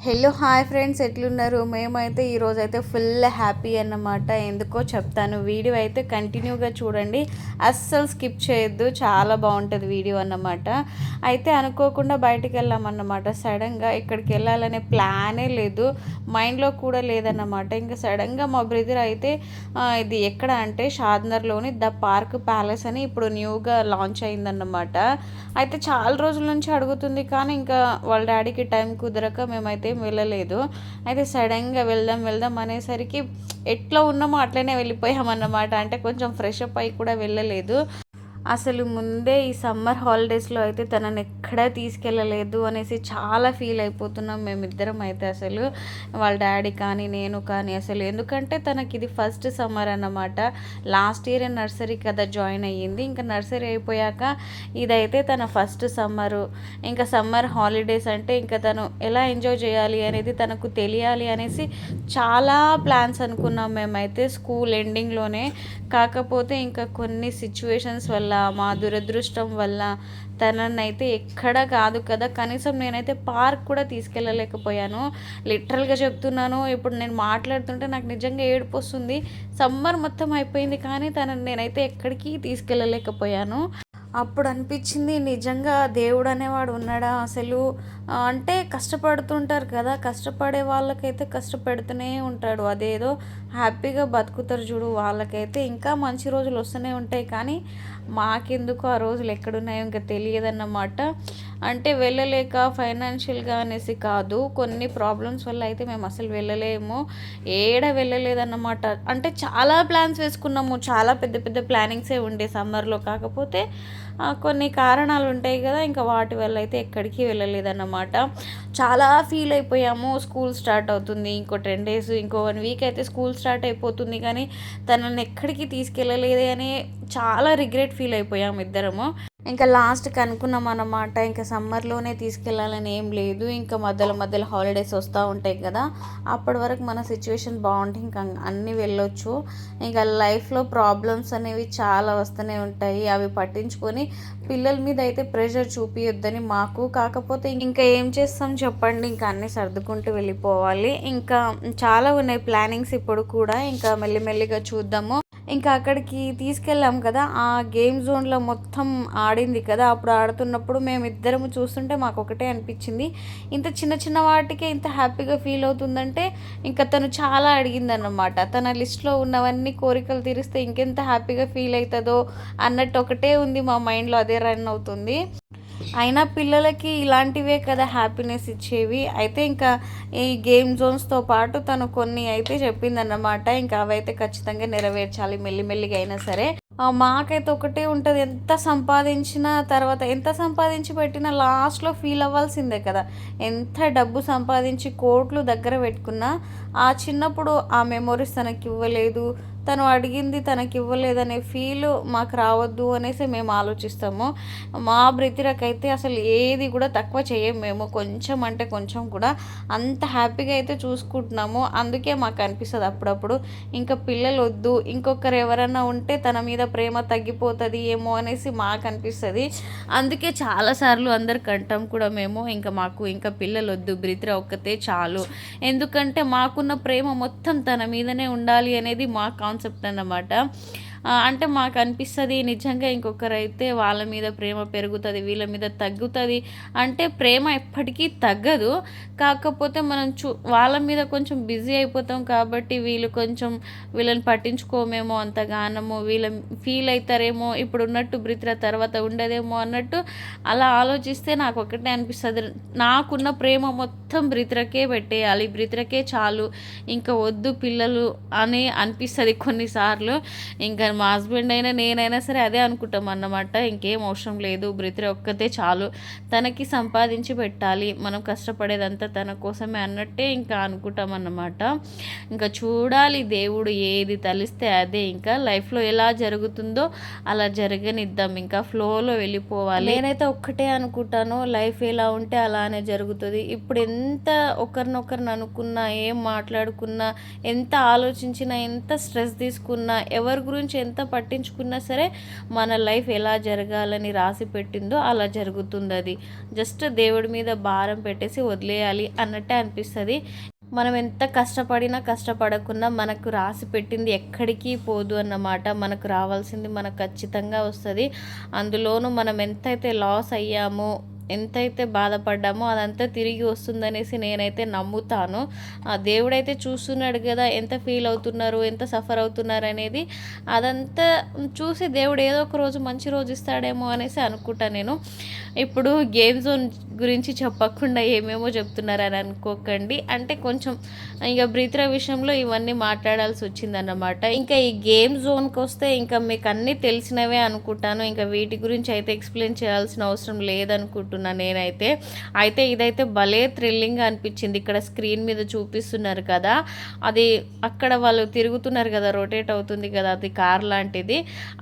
Hello hi friends, ఎట్లున్నారు? మేమైతే ఈరోజైతే ఫుల్ హ్యాపీ అన్నమాట. ఎందుకో చెప్తాను. వీడియో అయితే కంటిన్యూగా చూడండి, అస్సలు స్కిప్ చేయొద్దు. చాలా బాగుంటుంది వీడియో అన్నమాట. అయితే అనుకోకుండా బయటికి వెళ్ళామన్నమాట. సడన్గా ఇక్కడికి వెళ్ళాలనే ప్లానే లేదు, మైండ్లో కూడా లేదన్నమాట. ఇంకా సడన్గా మా బ్రదర్ అయితే ఇది ఎక్కడ అంటే షాద్నర్లోని ద పార్క్ ప్యాలెస్ అని ఇప్పుడు న్యూగా లాంచ్ అయిందన్నమాట. అయితే చాలా రోజుల నుంచి అడుగుతుంది, కానీ ఇంకా వాళ్ళ డాడీకి టైం కుదరక మేమైతే వెళ్ళలేదు. అయితే సడన్గా వెళ్దాం వెళ్దాం అనేసరికి ఎట్లా ఉన్నామో అట్లనే వెళ్ళిపోయామన్నమాట. అంటే కొంచెం ఫ్రెష్ అప్ అయ్యి కూడా వెళ్ళలేదు. అసలు ముందే ఈ సమ్మర్ హాలిడేస్లో అయితే తనని ఎక్కడా తీసుకెళ్ళలేదు అనేసి చాలా ఫీల్ అయిపోతున్నాం మేమిద్దరం అయితే. అసలు వాళ్ళ డాడీ కానీ నేను కానీ అసలు, ఎందుకంటే తనకి ఇది ఫస్ట్ సమ్మర్ అన్నమాట. లాస్ట్ ఇయర్ నర్సరీ కదా జాయిన్ అయ్యింది. ఇంకా నర్సరీ అయిపోయాక ఇదైతే తన ఫస్ట్ సమ్మరు. ఇంకా సమ్మర్ హాలిడేస్ అంటే ఇంకా తను ఎలా ఎంజాయ్ చేయాలి అనేది తనకు తెలియాలి అనేసి చాలా ప్లాన్స్ అనుకున్నాం మేమైతే స్కూల్ ఎండింగ్లోనే. కాకపోతే ఇంకా కొన్ని సిచ్యువేషన్స్ వల్ల, మా దురదృష్టం వల్ల తననైతే ఎక్కడ కాదు కదా, కనీసం నేనైతే పార్క్ కూడా తీసుకెళ్ళలేకపోయాను. లిటరల్గా చెప్తున్నాను. ఇప్పుడు నేను మాట్లాడుతుంటే నాకు నిజంగా ఏడుపు వస్తుంది. సమ్మర్ మొత్తం అయిపోయింది, కానీ తనని నేనైతే ఎక్కడికి తీసుకెళ్ళలేకపోయాను. అప్పుడు అనిపించింది, నిజంగా దేవుడు అనేవాడు ఉన్నాడా అసలు. అంటే కష్టపడుతుంటారు కదా, కష్టపడే వాళ్ళకైతే కష్టపెడుతూనే ఉంటాడు. అదేదో హ్యాపీగా బతుకుతారు చూడు, వాళ్ళకైతే ఇంకా మంచి రోజులు వస్తూనే ఉంటాయి. కానీ మాకెందుకు ఆ రోజులు ఎక్కడున్నాయో ఇంకా తెలియదన్నమాట. అంటే వెళ్ళలేక ఫైనాన్షియల్గా అనేసి కాదు, కొన్ని ప్రాబ్లమ్స్ వల్ల అయితే మేము అసలు వెళ్ళలేము, వెళ్ళలేదన్నమాట. అంటే చాలా ప్లాన్స్ వేసుకున్నాము, చాలా పెద్ద పెద్ద ప్లానింగ్సే ఉండే సమ్మర్లో. కాకపోతే కొన్ని కారణాలు ఉంటాయి కదా, ఇంకా వాటి వల్ల అయితే ఎక్కడికి వెళ్ళలేదన్నమాట. చాలా ఫీల్ అయిపోయాము. స్కూల్ స్టార్ట్ అవుతుంది, ఇంకో 10 days, ఇంకో 1 week అయితే స్కూల్ స్టార్ట్ అయిపోతుంది, కానీ తనని ఎక్కడికి తీసుకెళ్ళలేదే అని చాలా రిగ్రెట్ ఫీల్ అయిపోయాము ఇద్దరము. ఇంకా లాస్ట్కి అనుకున్నాం అన్నమాట, ఇంకా సమ్మర్లోనే తీసుకెళ్ళాలని ఏం లేదు. ఇంకా మధ్యలో మధ్యలో హాలిడేస్ వస్తూ ఉంటాయి కదా, అప్పటి వరకు మన సిచ్యువేషన్ బాగుంటే ఇంకా అన్నీ వెళ్ళొచ్చు. ఇంకా లైఫ్లో ప్రాబ్లమ్స్ అనేవి చాలా వస్తూనే ఉంటాయి, అవి పట్టించుకొని పిల్లల మీద అయితే ప్రెషర్ చూపించొద్దని మాకు. కాకపోతే ఇంకా ఏం చేస్తాం చెప్పండి, ఇంకా అన్నీ సర్దుకుంటూ వెళ్ళిపోవాలి. ఇంకా చాలా ఉన్నాయి ప్లానింగ్స్ ఇప్పుడు కూడా, ఇంకా మెల్లిమెల్లిగా చూద్దాము. ఇంకా అక్కడికి తీసుకెళ్ళాం కదా, ఆ గేమ్ జోన్లో మొత్తం ఆడింది కదా. అప్పుడు ఆడుతున్నప్పుడు మేమిద్దరము చూస్తుంటే మాకు ఒకటే అనిపించింది, ఇంత చిన్న చిన్న వాటికే ఇంత హ్యాపీగా ఫీల్ అవుతుందంటే ఇంకా తను చాలా అడిగిందన్నమాట. తన లిస్ట్లో ఉన్నవన్నీ కోరికలు తీరిస్తే ఇంకెంత హ్యాపీగా ఫీల్ అవుతుందో అన్నట్టు ఒకటే ఉంది మా మైండ్లో, అదే రన్ అవుతుంది. అయినా పిల్లలకి ఇలాంటివే కదా హ్యాపీనెస్ ఇచ్చేవి. అయితే ఇంకా ఈ గేమ్ జోన్స్తో పాటు తను కొన్ని అయితే చెప్పిందన్నమాట. ఇంకా అవైతే ఖచ్చితంగా నెరవేర్చాలి మెల్లిమెల్లిగా అయినా సరే. మాకైతే ఒకటే ఉంటుంది, ఎంత సంపాదించినా తర్వాత ఎంత సంపాదించి పెట్టినా లాస్ట్లో ఫీల్ అవ్వాల్సిందే కదా. ఎంత డబ్బు సంపాదించి కోట్లు దగ్గర పెట్టుకున్నా ఆ చిన్నప్పుడు ఆ మెమొరీస్ తనకి ఇవ్వలేదు, తను అడిగింది తనకి ఇవ్వలేదనే ఫీల్ మాకు రావద్దు అనేసి మేము ఆలోచిస్తాము. మా బ్రతిరకైతే అసలు ఏది కూడా తక్కువ చేయం మేము, కొంచెం అంటే కొంచెం కూడా. అంత హ్యాపీగా అయితే చూసుకుంటున్నాము. అందుకే మాకు అనిపిస్తుంది అప్పుడప్పుడు, ఇంకా పిల్లలు వద్దు, ఇంకొకరు ఎవరైనా ఉంటే తన మీద ప్రేమ తగ్గిపోతుంది ఏమో అనేసి మాకు అనిపిస్తుంది. అందుకే చాలాసార్లు అందరికి అంటాం కూడా మేము, ఇంకా మాకు ఇంకా పిల్లలు వద్దు, బ్రిత్ర ఒక్కతే చాలు. ఎందుకంటే మాకున్న ప్రేమ మొత్తం తన మీదనే ఉండాలి అనేది మా కాన్సెప్ట్ అన్నమాట. అంటే మాకు అనిపిస్తుంది, నిజంగా ఇంకొకరైతే వాళ్ళ మీద ప్రేమ పెరుగుతుంది, వీళ్ళ మీద తగ్గుతుంది. అంటే ప్రేమ ఎప్పటికీ తగ్గదు, కాకపోతే మనం వాళ్ళ మీద కొంచెం బిజీ అయిపోతాం కాబట్టి వీళ్ళని పట్టించుకోమేమో అంతగానము, వీళ్ళ ఫీల్ అవుతారేమో ఇప్పుడు ఉన్నట్టు బ్రిత్ర తర్వాత ఉండదేమో అన్నట్టు అలా ఆలోచిస్తే నాకు ఒకటే అనిపిస్తుంది, నాకున్న ప్రేమ మొత్తం బ్రిత్రకే పెట్టేయాలి, బ్రిత్రకే చాలు, ఇంకా వద్దు పిల్లలు అని అనిపిస్తుంది కొన్నిసార్లు. ఇంకా మా హస్బెండ్ అయినా నేనైనా సరే అదే అనుకుంటాం అన్నమాట. ఇంకేం అవసరం లేదు, బ్రిత్ర ఒక్కతే చాలు, తనకి సంపాదించి పెట్టాలి, మనం కష్టపడేదంతా తన కోసమే అన్నట్టే ఇంకా అనుకుంటాం అన్నమాట. ఇంకా చూడాలి, దేవుడు ఏది తలిస్తే అదే, ఇంకా లైఫ్లో ఎలా జరుగుతుందో అలా జరగనిద్దాం, ఇంకా ఫ్లోలో వెళ్ళిపోవాలి. నేనైతే ఒక్కటే అనుకుంటాను, లైఫ్ ఎలా ఉంటే అలానే జరుగుతుంది. ఇప్పుడు ఎంత ఒకరినొకరిని అనుకున్నా, ఏం మాట్లాడుకున్నా, ఎంత ఆలోచించినా, ఎంత స్ట్రెస్ తీసుకున్నా, ఎవరి గురించి ఎంత పట్టించుకున్నా సరే మన లైఫ్ ఎలా జరగాలని రాసి పెట్టిందో అలా జరుగుతుంది. అది జస్ట్ దేవుడి మీద భారం పెట్టేసి వదిలేయాలి అన్నట్టే అనిపిస్తుంది. మనం ఎంత కష్టపడినా కష్టపడకున్నా మనకు రాసి పెట్టింది ఎక్కడికి పోదు అన్నమాట. మనకు రావాల్సింది మనకు ఖచ్చితంగా వస్తుంది. అందులోనూ మనం ఎంతైతే లాస్ అయ్యామో, ఎంతైతే బాధపడ్డామో అదంతా తిరిగి వస్తుందనేసి నేనైతే నమ్ముతాను. ఆ దేవుడైతే చూస్తున్నాడు కదా, ఎంత ఫీల్ అవుతున్నారు, ఎంత సఫర్ అవుతున్నారు అనేది. అదంతా చూసి దేవుడు ఏదో ఒక రోజు మంచి రోజు ఇస్తాడేమో అనేసి అనుకుంటాను నేను. ఇప్పుడు గేమ్ జోన్ గురించి చెప్పకుండా ఏమేమో చెప్తున్నారని అనుకోకండి. అంటే కొంచెం ఇంకా బ్రీత్రా విషయంలో ఇవన్నీ మాట్లాడాల్సి వచ్చిందన్నమాట. ఇంకా ఈ గేమ్ జోన్కి వస్తే ఇంకా మీకు అన్నీ తెలిసినవే అనుకుంటాను. ఇంకా వీటి గురించి అయితే ఎక్స్ప్లెయిన్ చేయాల్సిన అవసరం లేదనుకుంటున్నాను నేనైతే. అయితే ఇదైతే భలే థ్రిల్లింగ్గా అనిపించింది. ఇక్కడ స్క్రీన్ మీద చూపిస్తున్నారు కదా, అది అక్కడ వాళ్ళు తిరుగుతున్నారు కదా, రొటేట్ అవుతుంది కదా, అది కార్ లాంటిది.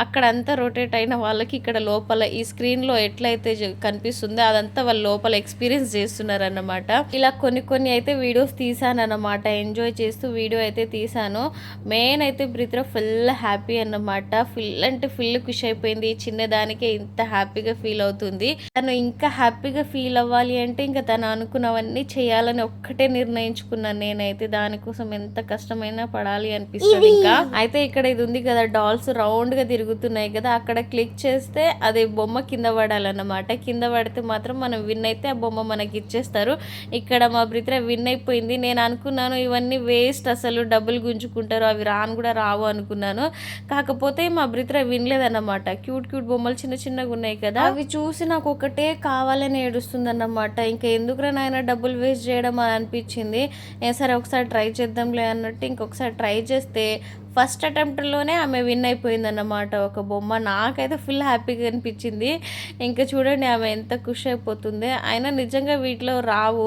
అక్కడ అంతా రొటేట్ అయిన వాళ్ళకి ఇక్కడ లోపల ఈ స్క్రీన్లో ఎట్లయితే కనిపిస్తుందో అదంతా వాళ్ళు లోపల ఎక్స్పీరియన్స్ చేస్తున్నారన్నమాట. ఇలా కొన్ని అయితే వీడియోస్ తీసాను అన్నమాట. ఎంజాయ్ చేస్తూ వీడియో అయితే తీసాను. మెయిన్ అయితే బ్రీత్రా ఫుల్ హ్యాపీ అన్నమాట. ఫుల్ అంటే ఫుల్ ఖుషి అయిపోయింది. చిన్నదానికే ఇంత హ్యాపీగా ఫీల్ అవుతుంది. తను ఇంకా హ్యాపీగా ఫీల్ అవ్వాలి అంటే ఇంకా తను అనుకున్నవన్నీ చేయాలని ఒక్కటే నిర్ణయించుకున్నాను నేనైతే. దానికోసం ఎంత కష్టమైనా పడాలి అనిపిస్తుంది. ఇంకా అయితే ఇక్కడ ఇది ఉంది కదా, డాల్స్ రౌండ్ గా తిరుగుతున్నాయి కదా, అక్కడ క్లిక్ చేస్తే అది బొమ్మ కింద పడాలన్నమాట. కింద పడితే మాత్రం మనం విన్ అయితే ఆ బొమ్మ మనకి ఇచ్చేస్తారు. ఇక్కడ మా బ్రీత్రా విన్ అయిపోయింది. నేను అనుకున్నాను ఇవన్నీ వేస్ట్, అసలు డబ్బులు గుంజుకుంటారు, అవి రాను కూడా రావు అనుకున్నాను. కాకపోతే మా బ్రీత్రా వినలేదన్నమాట. క్యూట్ బొమ్మలు చిన్నగా ఉన్నాయి కదా, అవి చూసి నాకు ఒకటే కావాలని ఏడుస్తుంది అన్నమాట. ఇంకా ఎందుకురా నాయన డబ్బులు వేస్ట్ చేయడం అని అనిపించింది. సరే ఒకసారి ట్రై చేద్దాంలే అన్నట్టు ఇంకొకసారి ట్రై చేస్తే ఫస్ట్ అటెంప్ట్లోనే ఆమె విన్ అయిపోయిందన్నమాట ఒక బొమ్మ. నాకైతే ఫుల్ హ్యాపీగా అనిపించింది. ఇంకా చూడండి ఆమె ఎంత ఖుషి అయిపోతుంది. అయినా నిజంగా వీటిలో రావు,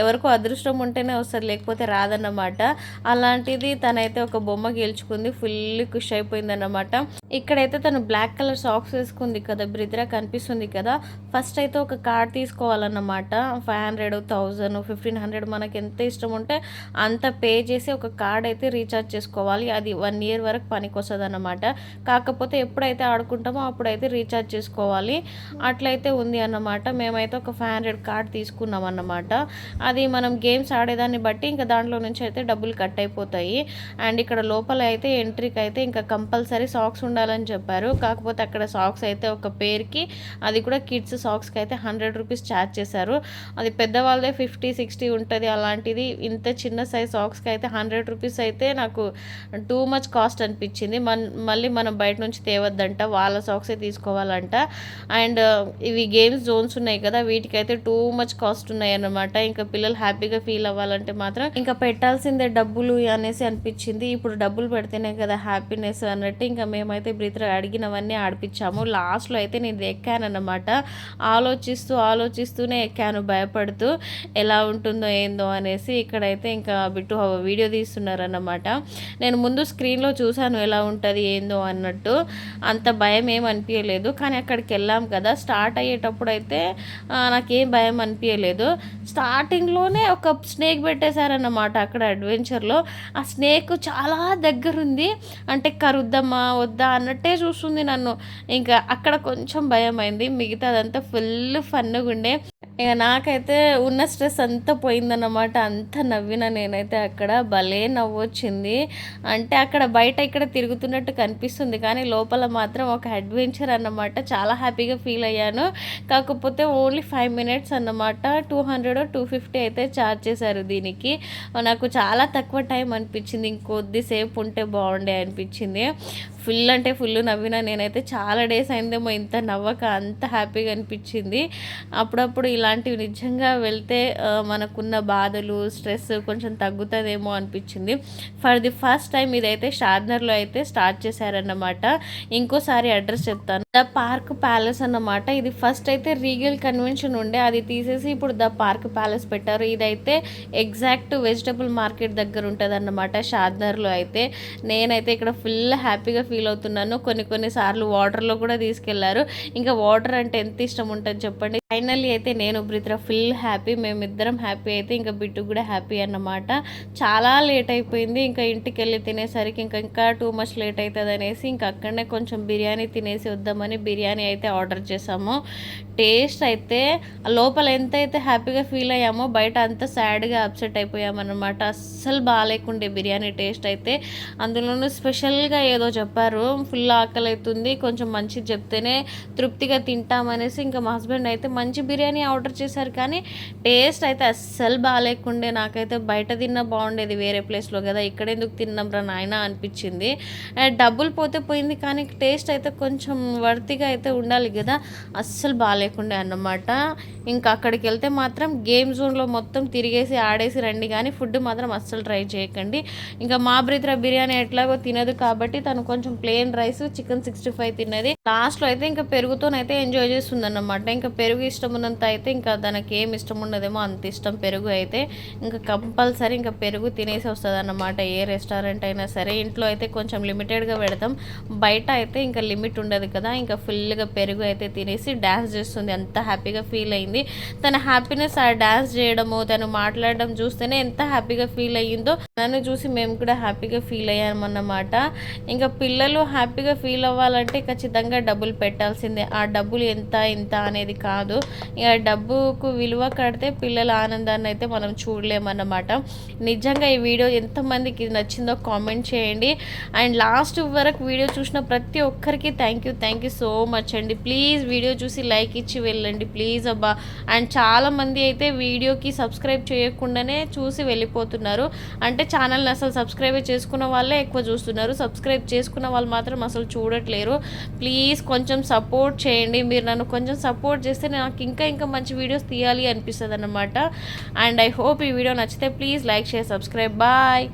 ఎవరికో అదృష్టం ఉంటేనే వస్తుంది, లేకపోతే రాదన్నమాట. అలాంటిది తనైతే ఒక బొమ్మ గెలుచుకుంది. ఫుల్ ఖుషి అయిపోయిందన్నమాట. ఇక్కడైతే తను బ్లాక్ కలర్ సాక్స్ వేసుకుంది కదా, బ్రీత్రా కనిపిస్తుంది కదా. ఫస్ట్ అయితే ఒక కార్డ్ తీసుకోవాలన్నమాట. 500, 1000, 1500 మనకి ఎంత ఇష్టం ఉంటే అంత పే చేసి ఒక కార్డ్ అయితే రీఛార్జ్ చేసుకోవాలి. అది 1 year వరకు పనికి వస్తుంది అన్నమాట. కాకపోతే ఎప్పుడైతే ఆడుకుంటామో అప్పుడైతే రీఛార్జ్ చేసుకోవాలి. అట్లయితే ఉంది అన్నమాట. మేమైతే ఒక 500 కార్డ్ తీసుకున్నాం అన్నమాట. అది మనం గేమ్స్ ఆడేదాన్ని బట్టి ఇంకా దాంట్లో నుంచి అయితే డబ్బులు కట్ అయిపోతాయి. అండ్ ఇక్కడ లోపల అయితే ఎంట్రీకి అయితే ఇంకా కంపల్సరీ సాక్స్ ఉండాలని చెప్పారు. కాకపోతే అక్కడ సాక్స్ అయితే ఒక పేరుకి, అది కూడా కిడ్స్ సాక్స్కి అయితే 100 రూపీస్ ఛార్జ్ చేశారు. అది పెద్దవాళ్ళదే 50, 60 ఉంటుంది. అలాంటిది ఇంత చిన్న సైజ్ సాక్స్కి అయితే 100 రూపీస్ అయితే నాకు టూ మచ్ కాస్ట్ అనిపించింది. మళ్ళీ మనం బయట నుంచి తేవద్దంట, వాళ్ళ సాక్సే తీసుకోవాలంట. అండ్ ఇవి గేమ్స్ జోన్స్ ఉన్నాయి కదా, వీటికైతే టూ మచ్ కాస్ట్ ఉన్నాయి అన్నమాట. ఇంకా పిల్లలు హ్యాపీగా ఫీల్ అవ్వాలంటే మాత్రం ఇంకా పెట్టాల్సిందే డబ్బులు అనేసి అనిపించింది. ఇప్పుడు డబ్బులు పెడితేనే కదా హ్యాపీనెస్ అన్నట్టు ఇంకా మేమైతే బ్రీత్రా అడిగినవన్నీ ఆడిపించాము. లాస్ట్లో అయితే నేను ఎక్కానన్నమాట. ఆలోచిస్తూనే ఎక్కాను, భయపడుతూ ఎలా ఉంటుందో ఏందో అనేసి. ఇక్కడైతే ఇంకా బిట్టు వీడియో తీస్తున్నారన్నమాట. నేను ముందు స్క్రీన్లో చూశాను ఎలా ఉంటుంది ఏందో అన్నట్టు, అంత భయం ఏం అనిపించలేదు. కానీ అక్కడికి వెళ్ళాం కదా, స్టార్ట్ అయ్యేటప్పుడు అయితే నాకేం భయం అనిపించలేదు. స్టార్టింగ్లోనే ఒక స్నేక్ పెట్టేశారన్నమాట అక్కడ అడ్వెంచర్లో. ఆ స్నేక్ చాలా దగ్గరుంది, అంటే కరుద్దామా వద్దా అన్నట్టే చూస్తుంది నన్ను. ఇంకా అక్కడ కొంచెం భయం అయింది, మిగతాదంతా ఫుల్ ఫన్గా ఉండే. ఇక నాకైతే ఉన్న స్ట్రెస్ అంతా పోయిందన్నమాట. అంత నవ్విన నేనైతే అక్కడ భలే నవ్వొచ్చింది. అంటే అక్కడ బయట ఇక్కడ తిరుగుతున్నట్టు కనిపిస్తుంది, కానీ లోపల మాత్రం ఒక అడ్వెంచర్ అన్నమాట. చాలా హ్యాపీగా ఫీల్ అయ్యాను. కాకపోతే ఓన్లీ 5 minutes అన్నమాట. 200, 250 అయితే ఛార్జ్ చేశారు దీనికి. నాకు చాలా తక్కువ టైం అనిపించింది, ఇంకొద్దిసేపు ఉంటే బాగుండే అనిపించింది. ఫుల్ అంటే ఫుల్ నవ్విన నేనైతే. చాలా డేస్ అయిందేమో ఇంత నవ్వక, అంత హ్యాపీగా అనిపించింది. అప్పుడప్పుడు ఇలాంటివి నిజంగా వెళ్తే మనకున్న బాధలు, స్ట్రెస్ కొంచెం తగ్గుతుందేమో అనిపించింది. ఫర్ ది ఫస్ట్ టైం ఇదైతే షాద్నర్లో అయితే స్టార్ట్ చేశారన్నమాట. ఇంకోసారి అడ్రస్ చెప్తాను. ద పార్క్ ప్యాలెస్ అన్నమాట. ఇది ఫస్ట్ అయితే రీగల్ కన్వెన్షన్ ఉండే, అది తీసేసి ఇప్పుడు ద పార్క్ ప్యాలెస్ పెట్టారు. ఇదైతే ఎగ్జాక్ట్ వెజిటబుల్ మార్కెట్ దగ్గర ఉంటుందన్నమాట షాద్నర్లో. అయితే నేనైతే ఇక్కడ ఫుల్ హ్యాపీగా ఫీల్ అవుతున్నాను. కొన్ని సార్లు వాటర్లో కూడా తీసుకెళ్లారు. ఇంకా వాటర్ అంటే ఎంత ఇష్టం ఉంటుంది చెప్పండి. ఫైనల్లీ అయితే నేను బ్రిత్ర ఫుల్ హ్యాపీ, మేమిద్దరం హ్యాపీ, అయితే ఇంకా బిట్టు కూడా హ్యాపీ అన్నమాట. చాలా లేట్ అయిపోయింది. ఇంకా ఇంటికి వెళ్ళి తినేసరికి ఇంకా టూ మచ్ లేట్ అవుతుంది అనేసి ఇంకా అక్కడనే కొంచెం బిర్యానీ తినేసి వద్దామని బిర్యానీ అయితే ఆర్డర్ చేసాము. టేస్ట్ అయితే లోపల ఎంత అయితే హ్యాపీగా ఫీల్ అయ్యామో బయట అంత సాడ్గా అప్సెట్ అయిపోయామన్నమాట. అస్సలు బాగాలేకుండే బిర్యానీ టేస్ట్ అయితే. అందులోనూ స్పెషల్గా ఏదో చెప్పారు, ఫుల్ ఆకలి అవుతుంది, కొంచెం మంచిది చెప్తేనే తృప్తిగా తింటామనేసి ఇంకా మా హస్బెండ్ అయితే మంచి బిర్యానీ ఆర్డర్ చేశారు. కానీ టేస్ట్ అయితే అస్సలు బాగాలేకుండే. నాకైతే బయట తిన్నా బాగుండేది వేరే ప్లేస్లో కదా, ఇక్కడ ఎందుకు తిన్నాం రా నాయన అనిపించింది. డబ్బులు పోతే పోయింది, కానీ టేస్ట్ అయితే కొంచెం వర్తిగా అయితే ఉండాలి కదా, అస్సలు బాగాలేకుండే అన్నమాట. ఇంకా అక్కడికి వెళ్తే మాత్రం గేమ్ జోన్లో మొత్తం తిరిగేసి ఆడేసి రండి, కానీ ఫుడ్ మాత్రం అస్సలు ట్రై చేయకండి. ఇంకా మా బ్రిత్ర బిర్యానీ ఎట్లాగో తినదు కాబట్టి తను కొంచెం ప్లెయిన్ రైస్ చికెన్ 65 తిన్నది. లాస్ట్లో అయితే ఇంకా పెరుగుతోనైతే ఎంజాయ్ చేస్తుంది అన్నమాట. ఇంకా పెరుగు ఇష్టం ఉన్నంత అయితే ఇంకా తనకి ఏం ఇష్టం ఉండదేమో అంత ఇష్టం పెరుగు అయితే. ఇంకా కంపల్సరీ ఇంకా పెరుగు తినేసి వస్తుంది అన్నమాట. ఏ రెస్టారెంట్ అయినా సరే. ఇంట్లో అయితే కొంచెం లిమిటెడ్గా పెడతాం, బయట అయితే ఇంకా లిమిట్ ఉండదు కదా. ఇంకా ఫుల్గా పెరుగు అయితే తినేసి డ్యాన్స్ చేస్తుంది. అంత హ్యాపీగా ఫీల్ అయింది. తన హ్యాపీనెస్ ఆ డ్యాన్స్ చేయడము, తను మాట్లాడడం చూస్తేనే ఎంత హ్యాపీగా ఫీల్ అయ్యిందో నన్ను చూసి మేము కూడా హ్యాపీగా ఫీల్ అయ్యామన్నమాట. ఇంకా పిల్లలు హ్యాపీగా ఫీల్ అవ్వాలంటే ఖచ్చితంగా డబ్బులు పెట్టాల్సిందే. ఆ డబ్బులు ఎంత అనేది కాదు, ఇక డబ్బుకు విలువ కడితే పిల్లల ఆనందాన్ని అయితే మనం చూడలేమన్నమాట. నిజంగా ఈ వీడియో ఎంతమందికి నచ్చిందో కామెంట్ చేయండి. అండ్ లాస్ట్ వరకు వీడియో చూసిన ప్రతి ఒక్కరికి థ్యాంక్ యూ సో మచ్ అండి. ప్లీజ్ వీడియో చూసి లైక్ ఇచ్చి వెళ్ళండి ప్లీజ్ అబ్బా. అండ్ చాలామంది అయితే వీడియోకి సబ్స్క్రైబ్ చేయకుండానే చూసి వెళ్ళిపోతున్నారు. అంటే ఛానల్ని అసలు సబ్స్క్రైబ్ చేసుకున్న వాళ్ళే ఎక్కువ చూస్తున్నారు, సబ్స్క్రైబ్ చేసుకున్న వాళ్ళు మాత్రం అసలు చూడట్లేరు. ప్లీజ్ కొంచెం సపోర్ట్ చేయండి. మీరు నన్ను కొంచెం సపోర్ట్ చేస్తే నాకు ఇంకా మంచి వీడియోస్ తీయాలి అనిపిస్తుంది అన్నమాట. అండ్ ఐ హోప్ ఈ వీడియో నచ్చితే please like share subscribe. Bye.